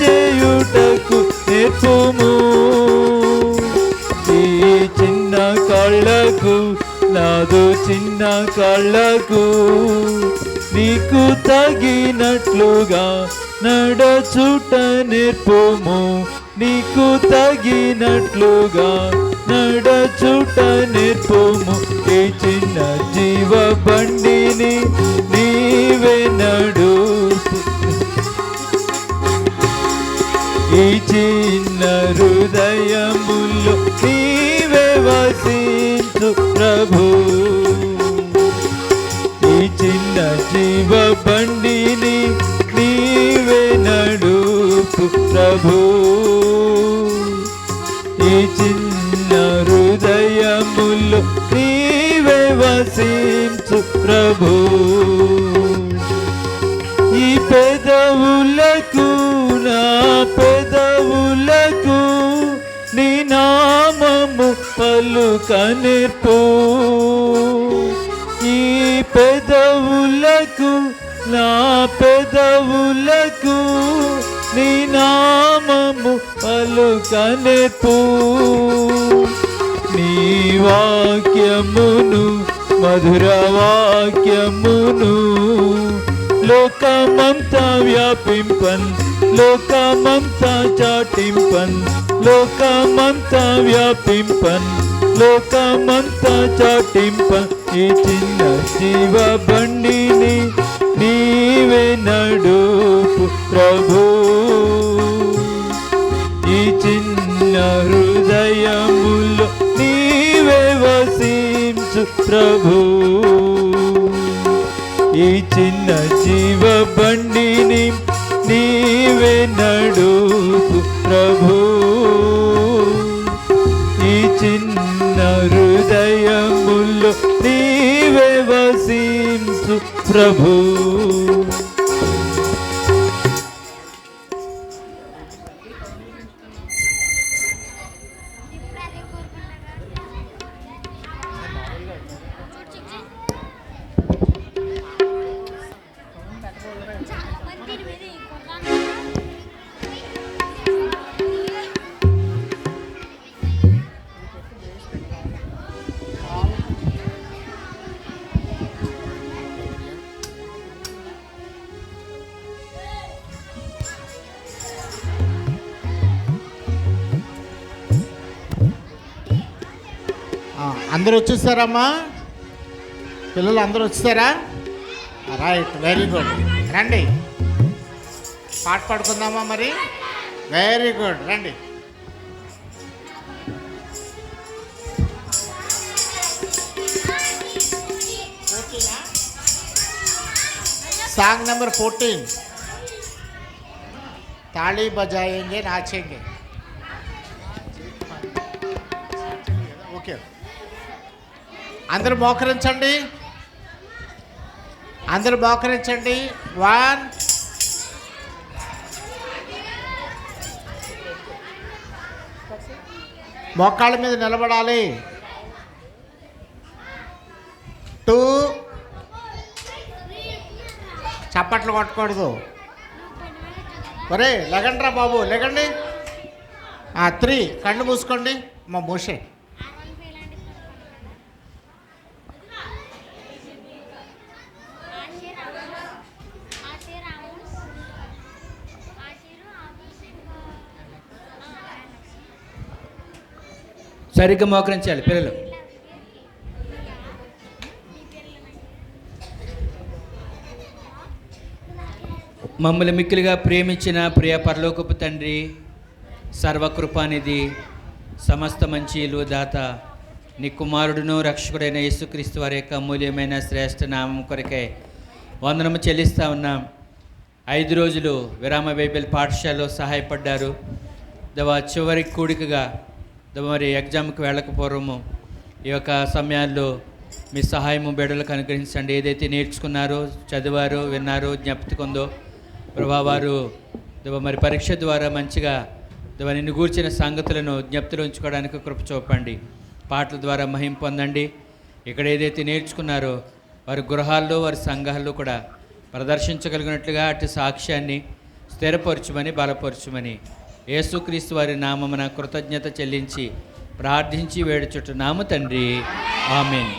చేయుటకు నేర్పుము. ఈ చిన్న కాళ్ళకు నాదు చిన్న కాళ్ళకు నీకు తగినట్లుగా నడచుట నేర్పుము. నీకు తగినట్లుగా నడచుట నేర్పుము. ఈ చిన్న జీవ బండిని నీవే నడుపు. ఈ చిన్న హృదయములో నీవే వసించు ప్రభు. ఈ చిన్న జీవ బండిని నీవే నడుపు ప్రభు. ఈ చిన్న హృదయములో నీవే వసించు ప్రభు. ఈ పెదవులకు నా పెదవులకు నీ నామము పలుక నేర్పు. ఈ పెదవులకు నా పెదవులకు నీ నామము పలుక నేర్పు. నీ వాక్యమును మధుర వాక్యమును లోకమంతా వ్యాపింపన్. లోకమంతా చాటింపన్. లోకమంతా వ్యాపింపన్. లోకమంతా చాటింపన్. ఈ చిన్న జీవ బండిని నీవే నడుపు ప్రభు. ఈ చిన్న హృదయములో నీవే వసించు ప్రభు. ఈ చిన్న జీవ బండిని నీవే నడుపు ప్రభు. ఈ చిన్న హృదయములో నీవే వసించు ప్రభు. అందరూ వచ్చేసారమ్మా? పిల్లలు అందరూ వచ్చేసారా? Right, very good. రండి పాట పాడుకుందామా మరి? వెరీ గుడ్, రండి. సాంగ్ నెంబర్ 14, తాళీ బజాయేంగే నాచేంగే. ఓకే, అందరూ మోకరించండి, అందరూ మోకరించండి. 1 మోకాళ్ళ మీద నిలబడాలి. 2 చప్పట్లు కొట్టకూడదు. ఒరే లెగండ్రా బాబు, లెగండి. 3 కళ్ళు మూసుకోండి. మా మూసే సరిగ్గా మోకరించాలి పిల్లలు. మమ్మల్ని మిక్కిలిగా ప్రేమించిన ప్రియ పరలోకపు తండ్రి, సర్వకృపానిధి, సమస్త మంచిలు దాత, నీ కుమారుడును రక్షకుడైన యేసుక్రీస్తు వారి యొక్క అమూల్యమైన శ్రేష్ఠ నామం కొరకై వందనము చెల్లిస్తూ ఉన్నాం. 5 రోజులు విరామ బైబిల్ పాఠశాలలో సహాయపడ్డారు. చివరి కూడికగా మరి ఎగ్జామ్కి వెళ్ళకపోవడము ఈ యొక్క సమయాల్లో మీ సహాయము బిడ్డలకు అనుగ్రహించండి. ఏదైతే నేర్చుకున్నారో, చదివారో, విన్నారో, జ్ఞప్తికుందో ప్రభావారు మరి పరీక్ష ద్వారా మంచిగా నిన్ను గూర్చిన సంగతులను జ్ఞప్తిలో ఉంచుకోవడానికి కృప చూపండి. పాటల ద్వారా మహిమ పొందండి. ఇక్కడ ఏదైతే నేర్చుకున్నారో వారి గృహాల్లో, వారి సంఘాల్లో కూడా ప్రదర్శించగలిగినట్లుగా అటు సాక్ష్యాన్ని స్థిరపరచుమని బలపరచుమని యేసుక్రీస్తు వారి నామమున కృతజ్ఞత చెల్లించి ప్రార్థించి వేడుచుట్టున్నాము తండ్రి, ఆమేన్.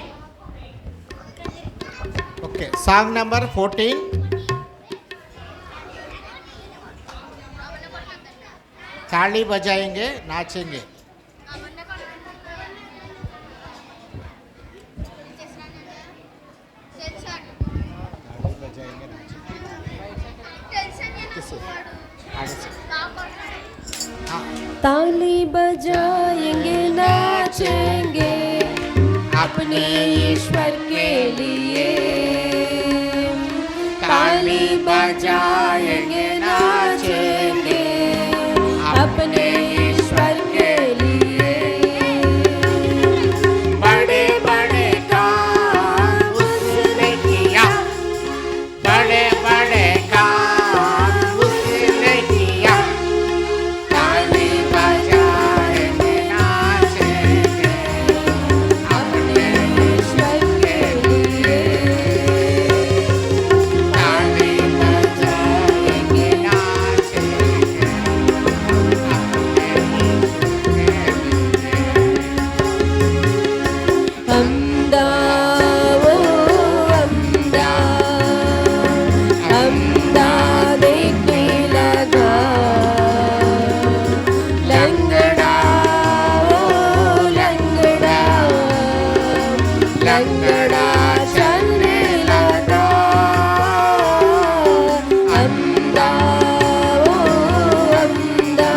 Okay, song number 14. ताली बजाएंगे, नाचेंगे. ताली बजाएंगे नाचेंगे अपने ईश्वर के लिए. ताली बजाएंगे नाचेंगे अपने ईश्वर के लिए. बड़े बड़े काम उसने किया, बड़े बड़े काम उसने किया. ताली बजाएंगे नाचेंगे अपने ईश्वर के लिए. ताली बजाएंगे नाचेंगे हमदा वो हमदा हमदा देखने लगा. लंगड़ा वो लंगड़ा लंगड़ा चलने लगा. हमदा वो हमदा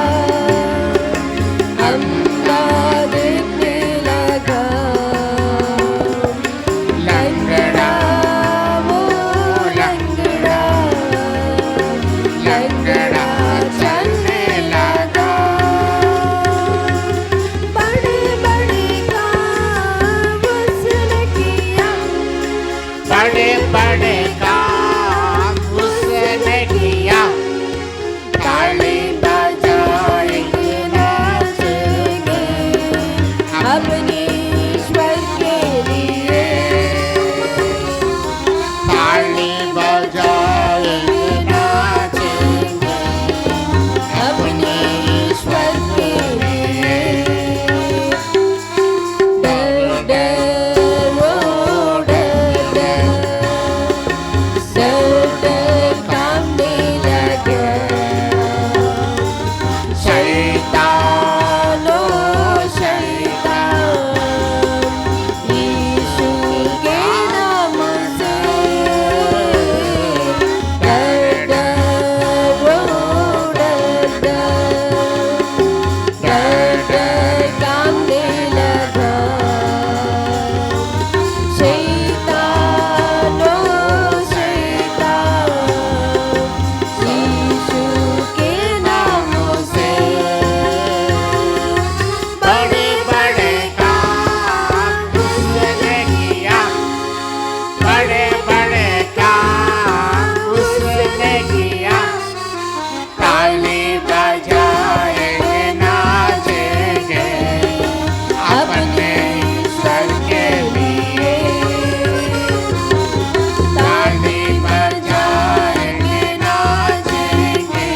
हमदा देखने लगा. लंगड़ा वो लंगड़ा लंगड़ा चलने लगा. बड़े बड़े काम उसने किया, बड़े बड़े काम उसने किया. ताली बजाएंगे नाचेंगे अपने ईश्वर के लिए. ताली बजाएंगे नाचेंगे अपने ईश्वर के लिए. डर डर वो डर डर कांपने लगा. शैतान ओ शैतान यीशु के नाम से. डर वो डर कांपने लगा. शैतान ओ शैतान यीशु के नाम से. बड़े बड़े काम उसने किया, बड़े बड़े काम उसने किया. ताली बजाएंगे नाचेंगे अपने ईश्वर के लिए. ताली बजाएंगे नाचेंगे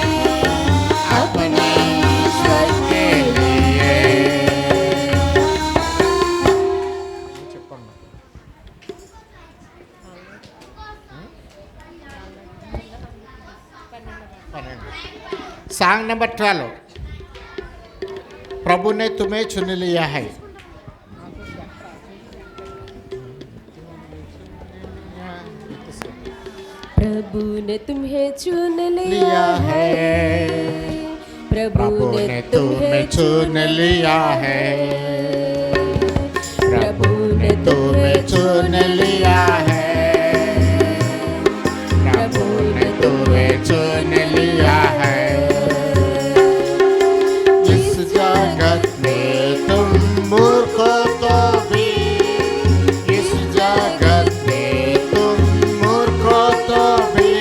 अपने ईश्वर के लिए. सांग नंबर 12. प्रभु ने तुम्हें चुन लिया है. प्रभु ने तुम्हें चुन लिया लिया है. प्रभु ने तुम्हें चुन लिया है. प्रभु ने तुम्हें चुन लिया है. प्रभु ने तुम्हें चुन लिया है. इस जगत में तुम मूर्ख तो भी, इस जगत में तुम मूर्ख तो भी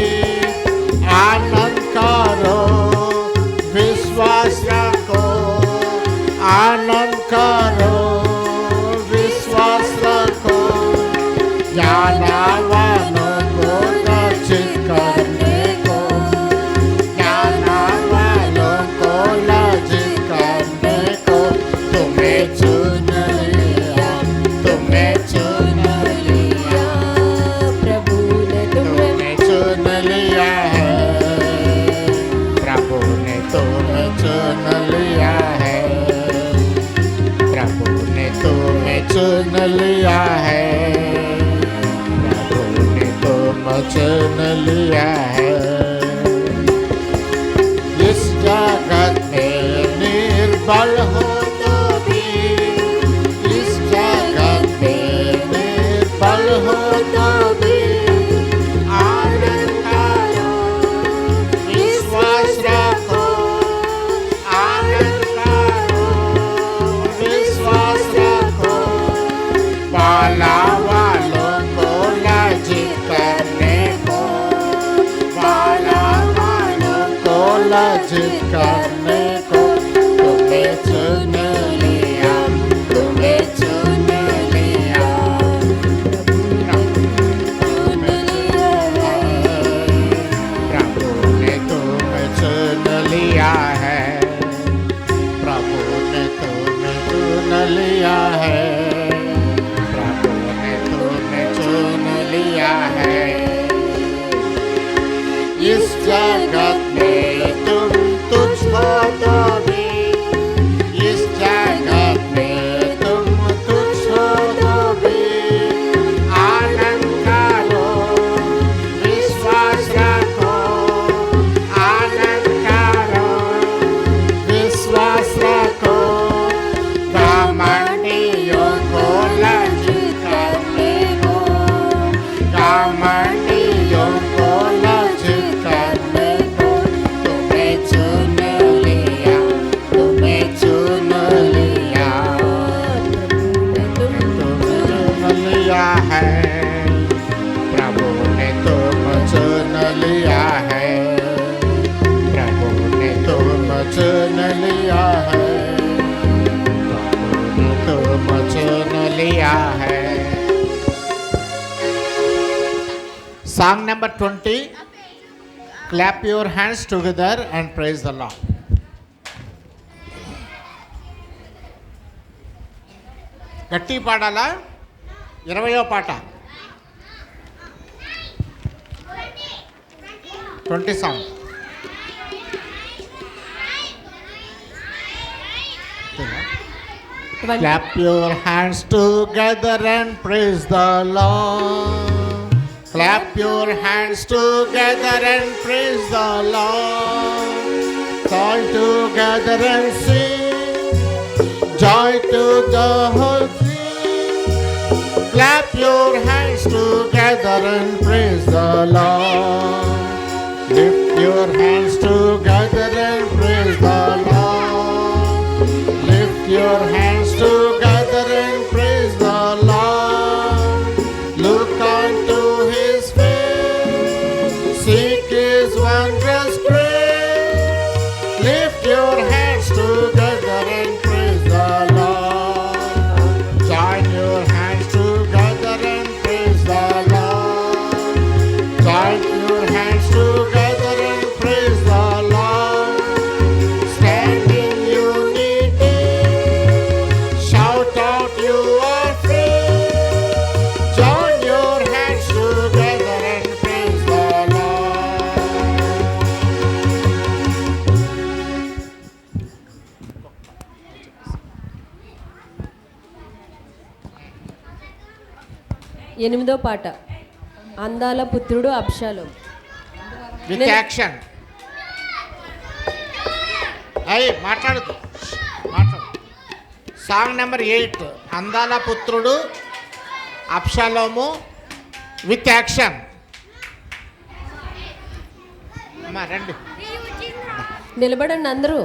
आनंद करो, विश्वास रखो, आनंद करो. तुम्हें चुन लिया है, प्रभु ने तुम्हें चुन लिया है, प्रभु ने तुम्हें चुन लिया है। इस जगत में निर्बल हो तो भी, इस जगत में निर्बल हो तो भी आनंद करो, विश्वास रखो, आनंद करो, विश्वास रखो। बाला वालों को लज्जित करने को, बाला वालों को लज्जित करने को तुम्हें चुन लिया, तुम्हें चुन लिया, चुन लिया है। प्रभु ने तुम्हें चुन लिया है, प्रभु ने तुम्हें चुन लिया है, प्रभु ने तुम्हें चुन लिया है। इस जगत में तुम तुझ हो तो भी, इस जगत में तुम तुझ हो तो भी आनंद करो, विश्वास रखो, आनंद करो, विश्वास रखो। घमंडियों को लज्जित करने को, घमंडियों को लज्जित करने को तुम्हें चुन लिया, तुम्हें चुन लिया, तुम्हें चुन लिया है, प्रभु ने तुम्हें चुन लिया है, प्रभु ने तुम्हें चुन लिया है, प्रभु ने तुम्हें चुन लिया है। Song number 20. Clap your hands together and praise the Lord. గట్టి పాడాలా? 20వ పాట, 20 song. Clap your hands together and praise the Lord. Clap your hands together and praise the Lord. Join together and sing, joy to the whole thing. Clap your hands together and praise the Lord. Lift your hands together and praise the Lord. Lift your hands together and praise the Lord. Look unto His face, seek His wondrous grace. Lift your hands together and praise the Lord. Join your hands together and praise the Lord. Join your hands together and praise the Lord. Stand in unity, shout out you are free. Join your hands together and praise the Lord. ఎనిమిదో పాట, అందాల పుత్రుడు Absalom. With action. అయ్యి మాట్లాడు. Song number 8, అందాల పుత్రుడు అబ్షాలోము. With action. అమ్మా రండి. నిలబడండి అందరూ.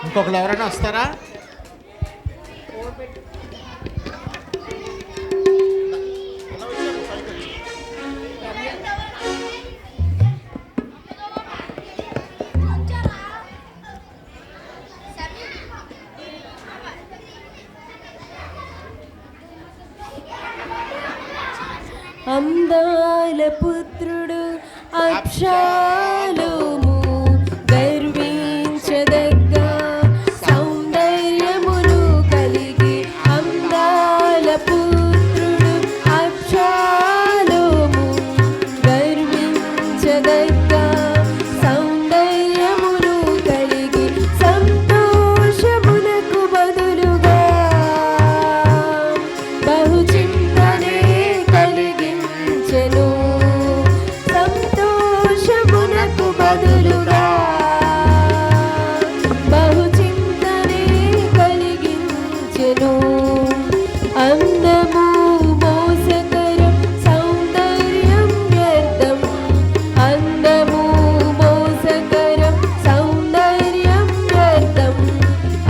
ఇంకొకరు ఎవరైనా వస్తారా? అందాల పుత్రుడు అబ్షాలోము గర్వించదగ్గ సౌందర్యమును కలిగి అందాల పుత్రుడు అబ్షాలోము గర్వించదగ్గ సౌందర్యమును కలిగి సంతోషమునకు బదులుగా బహు చింతనే కలిగించెను. సంతోషమునకు బదులుగా బహు చింతనే కలిగించెను. అందము మోసకరం సౌందర్యం వ్యర్థం. అందము మోసకరం సౌందర్యం వ్యర్థం.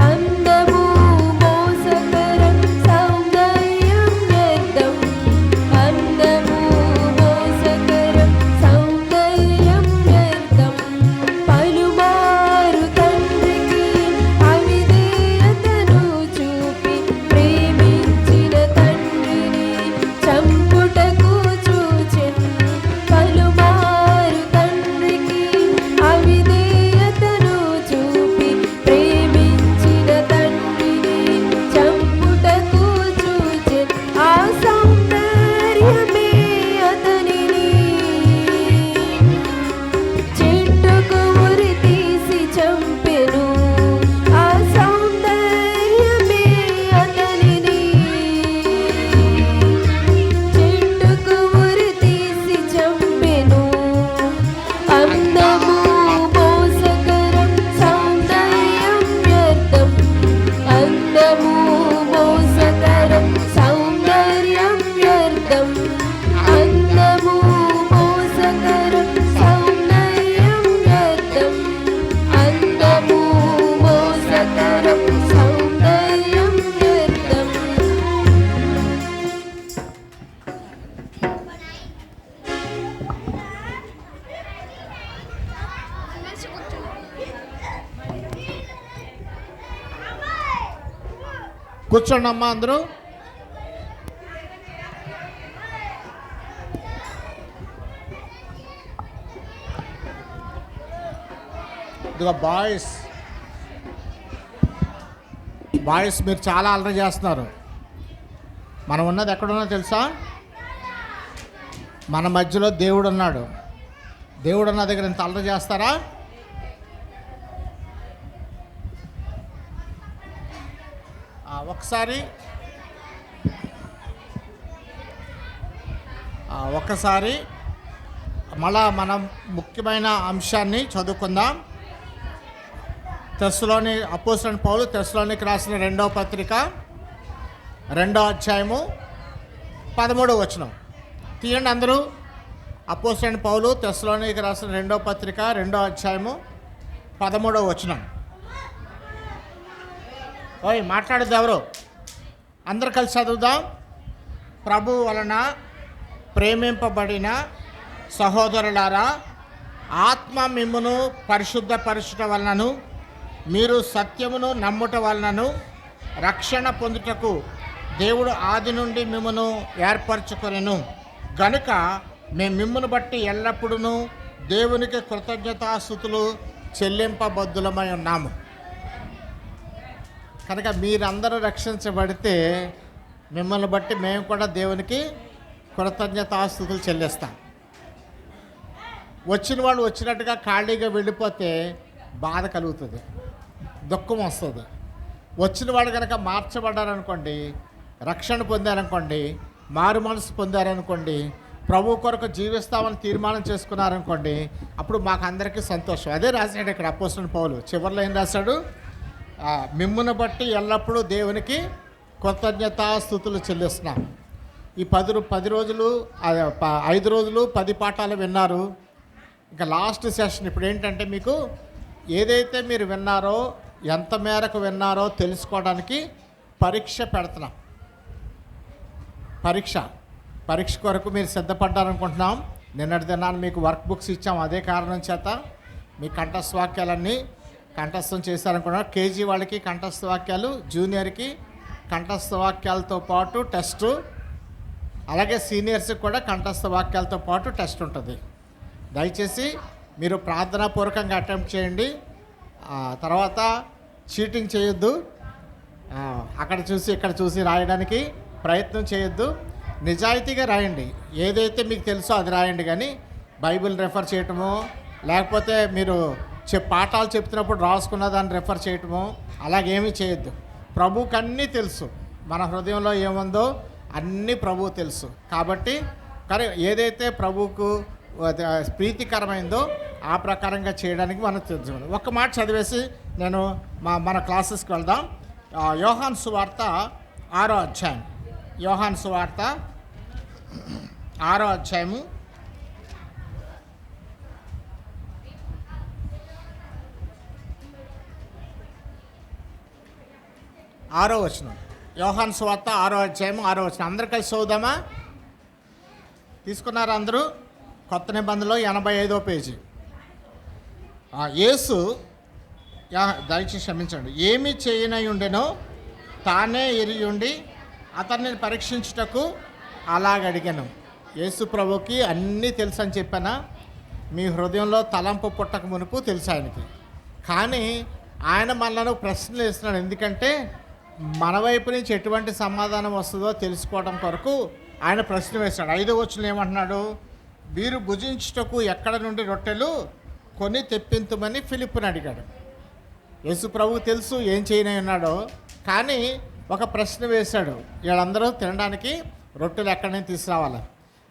అందము మోసకరం సౌందర్యం వ్యర్థం. అందము మోసకరం సౌందర్యం వ్యర్థం. పలుమారు తండ్రికి అవిధేయతను చూపి ప్రేమించిన తండ్రిని చంపుటకు చూచెను. పలుమారు తండ్రికి అవిధేయతను చూపి ప్రేమించిన తండ్రిని చంపుటకు చూచెను. ఆ సౌందర్యమే అతనిని చెట్టుకు ఉరి తీసి చంపెను. ఆ సౌందర్యమే అతనిని చెట్టుకు ఉరి తీసి చంపెను. అందము మోసకరం సౌందర్యం వ్యర్థం. అందము మోసకరం సౌందర్యం వ్యర్థం. అందము మోసకరం సౌందర్యం వ్యర్థం. అందము మోసకరం సౌందర్యం వ్యర్థం. కూర్చోండి అమ్మా అందరూ. ఇదిగో బాయ్స్ మీరు చాలా అల్లరి చేస్తున్నారు. మనం ఉన్నది ఎక్కడున్నా తెలుసా? మన మధ్యలో దేవుడు ఉన్నాడు. దేవుడు ఉన్న దగ్గర ఇంత అల్లరి చేస్తారా? ఒకసారి మళ్ళా మనం ముఖ్యమైన అంశాన్ని చదువుకుందాం. అపోస్తలుడైన పౌలు తెస్సలోనికి రాసిన 2వ పత్రిక 2వ అధ్యాయము 13వ వచనం తీయండి అందరూ. అపోస్తలుడైన పౌలు తెస్సలోనికి రాసిన 2వ పత్రిక 2వ అధ్యాయము 13వ వచనం. ఓయ్ మాట్లాడేది ఎవరు? అందరు కలిసి చదువుదాం. ప్రభు వలన ప్రేమింపబడిన సహోదరులారా, ఆత్మ మిమ్మును పరిశుద్ధపరచుట వలనను మీరు సత్యమును నమ్ముట వలనను రక్షణ పొందుటకు దేవుడు ఆది నుండి మిమ్మును ఏర్పరచుకొనెను గనుక మేము మిమ్మును బట్టి ఎల్లప్పుడూ దేవునికి కృతజ్ఞతాస్తుతులు చెల్లింపబద్దులమై ఉన్నాము. కనుక మీరందరూ రక్షించబడితే మిమ్మల్ని బట్టి మేము కూడా దేవునికి కృతజ్ఞతాస్తుతులు చెల్లిస్తాం. వచ్చిన వాళ్ళు వచ్చినట్టుగా ఖాళీగా వెళ్ళిపోతే బాధ కలుగుతుంది, దుఃఖం వస్తుంది. వచ్చిన వాడు కనుక మార్చబడ్డారనుకోండి, రక్షణ పొందారనుకోండి, మారు మనసు పొందారనుకోండి, ప్రభు కొరకు జీవిస్తామని తీర్మానం చేసుకున్నారనుకోండి, అప్పుడు మాకు అందరికీ సంతోషం. అదే రాశాడు ఇక్కడ అపోస్తలుడైన పౌలు. చివరిలో ఏం రాశాడు? మిమ్మును బట్టి ఎల్లప్పుడూ దేవునికి కృతజ్ఞతాస్తుతులు చెల్లిస్తున్నాం. ఈ 10 రోజులు 5 రోజులు 10 పాఠాలు విన్నారు. ఇంకా లాస్ట్ సెషన్ ఇప్పుడు ఏంటంటే మీకు ఏదైతే మీరు విన్నారో ఎంత మేరకు విన్నారో తెలుసుకోవడానికి పరీక్ష పెడుతున్నాం. పరీక్ష కొరకు మీరు సిద్ధపడ్డారనుకుంటున్నాం. నిన్నటి దినాన్ని మీకు వర్క్ బుక్స్ ఇచ్చాం. అదే కారణం చేత మీ కంఠస్థ వాక్యాలన్నీ కంఠస్థం చేశారనుకున్నారు. కేజీ వాళ్ళకి కంఠస్థ వాక్యాలు, జూనియర్కి కంఠస్థ వాక్యాలతో పాటు టెస్టు, అలాగే సీనియర్స్కి కూడా కంఠస్థ వాక్యాలతో పాటు టెస్ట్ ఉంటుంది. దయచేసి మీరు ప్రార్థనాపూర్వకంగా అటెంప్ట్ చేయండి. తర్వాత చీటింగ్ చేయొద్దు. అక్కడ చూసి ఇక్కడ చూసి రాయడానికి ప్రయత్నం చేయొద్దు. నిజాయితీగా రాయండి. ఏదైతే మీకు తెలుసో అది రాయండి, కానీ బైబిల్ రెఫర్ చేయటము, లేకపోతే మీరు పాఠాలు చెప్తున్నప్పుడు రాసుకున్న దాన్ని రెఫర్ చేయటము అలాగేమీ చేయొద్దు. ప్రభువుకి అన్నీ తెలుసు. మన హృదయంలో ఏముందో అన్నీ ప్రభువు తెలుసు. కాబట్టి కానీ ఏదైతే ప్రభువుకు ప్రీతికరమైందో ఆ ప్రకారంగా చేయడానికి మనం తెలుసుకోవాలి. ఒక్క మాట చదివేసి నేను మన క్లాసెస్కి వెళ్దాం. యోహాను సువార్త 6వ అధ్యాయం. యోహాను సువార్త 6వ అధ్యాయము 6వ వచనం. యోహాను సువార్త 6వ అధ్యాయము 6వ వచనం. అందరు కలిసి చదువుదామా? తీసుకున్నారు అందరూ? కొత్త నిబంధనలో 85వ పేజీ. యేసు దయచేసి క్షమించండి. ఏమి చేయనై ఉండెనో తానే ఎరిగి ఉండి అతన్ని పరీక్షించుటకు అలాగడిగాను. యేసు ప్రభుకి అన్నీ తెలుసు అని చెప్పానా? మీ హృదయంలో తలంపు పుట్టక మునుపు తెలుసు ఆయనకి. కానీ ఆయన మనలను ప్రశ్నలు వేస్తున్నాడు. ఎందుకంటే మన వైపు నుంచి ఎటువంటి సమాధానం వస్తుందో తెలుసుకోవడం కొరకు ఆయన ప్రశ్న వేశాడు. 5వ వచనం ఏమంటున్నాడు? వీరు భుజించుటకు ఎక్కడ నుండి రొట్టెలు కొని తెప్పింతుమని ఫిలిప్పుని అడిగాడు. యేసు ప్రభువు తెలుసు ఏం చేయని ఉన్నాడో, కానీ ఒక ప్రశ్న వేశాడు. వీళ్ళందరూ తినడానికి రొట్టెలు ఎక్కడి నుంచి తీసుకురావాలి?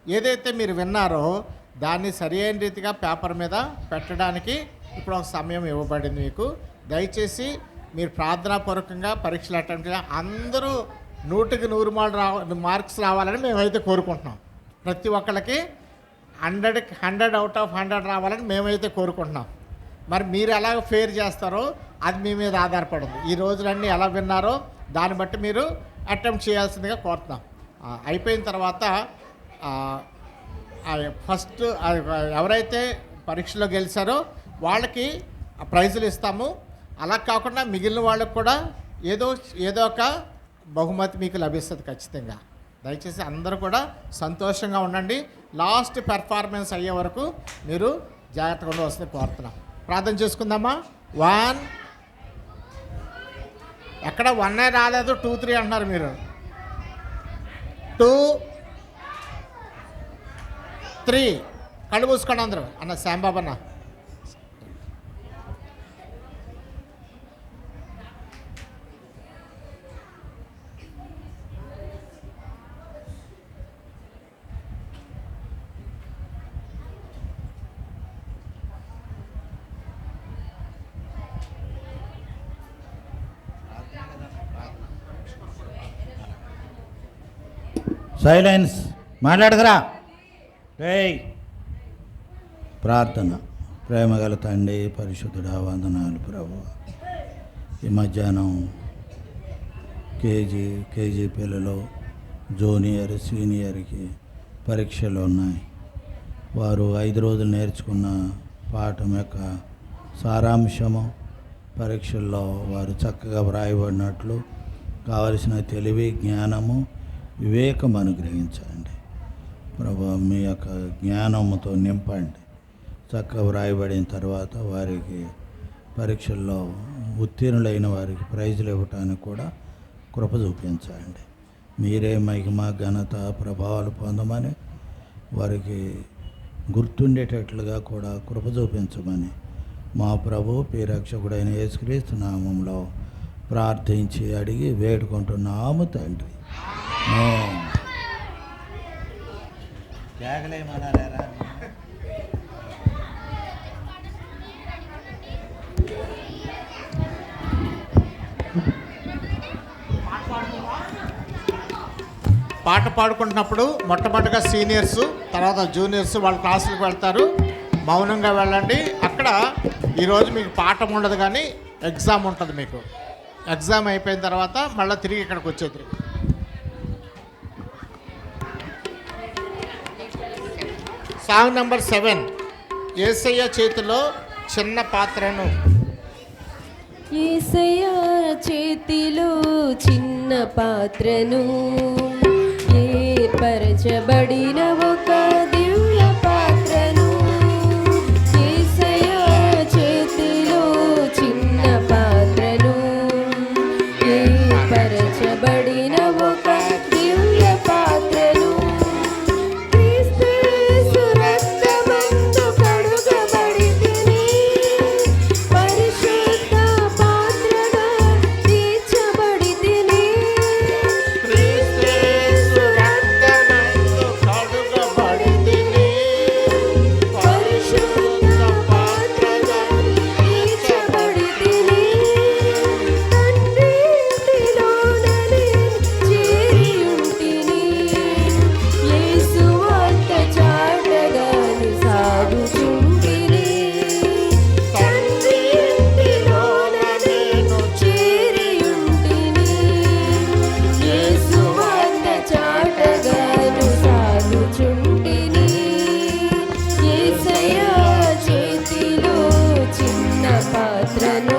ఏదైతే మీరు విన్నారో దాన్ని సరి అయిన రీతిగా పేపర్ మీద పెట్టడానికి ఇప్పుడు ఒక సమయం ఇవ్వబడింది మీకు. దయచేసి మీరు ప్రార్థనాపూర్వకంగా పరీక్షలు అటెంప్ట్ చేయాలి. అందరూ 100కి 100 మార్క్స్ రావాలని మేమైతే కోరుకుంటున్నాం. ప్రతి ఒక్కళ్ళకి 100 అవుట్ ఆఫ్ 100 రావాలని మేమైతే కోరుకుంటున్నాం. మరి మీరు ఎలా ఫేర్ చేస్తారో అది మీ మీద ఆధారపడింది. ఈ రోజులన్నీ ఎలా విన్నారో దాన్ని బట్టి మీరు అటెంప్ట్ చేయాల్సిందిగా కోరుతున్నాం. అయిపోయిన తర్వాత ఫస్ట్ ఎవరైతే పరీక్షలో గెలిచారో వాళ్ళకి ప్రైజులు ఇస్తాము. అలా కాకుండా మిగిలిన వాళ్ళకు కూడా ఏదో ఒక బహుమతి మీకు లభిస్తుంది ఖచ్చితంగా. దయచేసి అందరూ కూడా సంతోషంగా ఉండండి. లాస్ట్ పెర్ఫార్మెన్స్ అయ్యే వరకు మీరు జాగ్రత్తగా ఉండవలసింది కోరుతున్నాం. ప్రార్థన చేసుకుందామా? 1 ఎక్కడ 1 రాలేదు, 2, 3 అంటున్నారు మీరు. 2, 3 కళ్ళు మూసుకోండి అందరూ. అన్న శ్యాంబాబు అన్న. సైలెన్స్, మాట్లాడదురా. ప్రార్థన. ప్రేమగల తండ్రి, పరిశుద్ధుడా, వందనాలు ప్రభువా. ఈ మధ్యాహ్నం కేజీ పిల్లలు జూనియర్ సీనియర్కి పరీక్షలు ఉన్నాయి. వారు 5 రోజులు నేర్చుకున్న పాఠం యొక్క సారాంశము పరీక్షల్లో వారు చక్కగా వ్రాయబడినట్లు కావలసిన తెలివి, జ్ఞానము, వివేకం అనుగ్రహించండి ప్రభువా. మీ యొక్క జ్ఞానముతో నింపండి. చక్కగా వ్రాయబడిన తర్వాత వారికి పరీక్షల్లో ఉత్తీర్ణులైన వారికి ప్రైజులు ఇవ్వటానికి కూడా కృప చూపించండి. మీరే మహిమ, ఘనత, ప్రభావాలు పొందమని వారికి గుర్తుండేటట్లుగా కూడా కృప చూపించమని మా ప్రభు ప్రియరక్షకుడైన యేసుక్రీస్తు నామములో ప్రార్థించి అడిగి వేడుకుంటున్నాము తండ్రి. జాగలేమన్నారా? పాట పాడుకుంటున్నప్పుడు మొట్టమొదటిగా సీనియర్స్, తర్వాత జూనియర్స్ వాళ్ళ క్లాసులకు వెళ్తారు. మౌనంగా వెళ్ళండి. అక్కడ ఈరోజు మీకు పాఠం ఉండదు, కానీ ఎగ్జామ్ ఉంటుంది. మీకు ఎగ్జామ్ అయిపోయిన తర్వాత మళ్ళీ తిరిగి ఇక్కడికి వచ్చేది. Song number 7. యేసయ్య చేతిలో చిన్న పాత్రను. యేసయ్య చేతిలో చిన్న పాత్రను, ఏ ఏర్పరచబడిన ఒక దివ్య పాత్రను యేసయ్య చేతిలో చిన్న పాత్రను ఏర్పరచబడిన ఒక దివ్య పాత్రను క్రీస్తు రక్తమందు కడుగబడితిని పరిశుద్ధ పాత్రగా తీర్చబడితిని క్రీస్తు రక్తమందు కడుగబడితిని పరిశుద్ధ పాత్రగా తీర్చబడితిని తండ్రి ఇంటిలోననే చేరియుంటిని యేసు వార్త చాటగాను సాగుచుంటిని తండ్రి ఇంటిలోననే చేరియుంటిని యేసు వార్త చాటగాను సాగుచుంటిని యేసయ్య చేతిలో చిన్న పాత్రను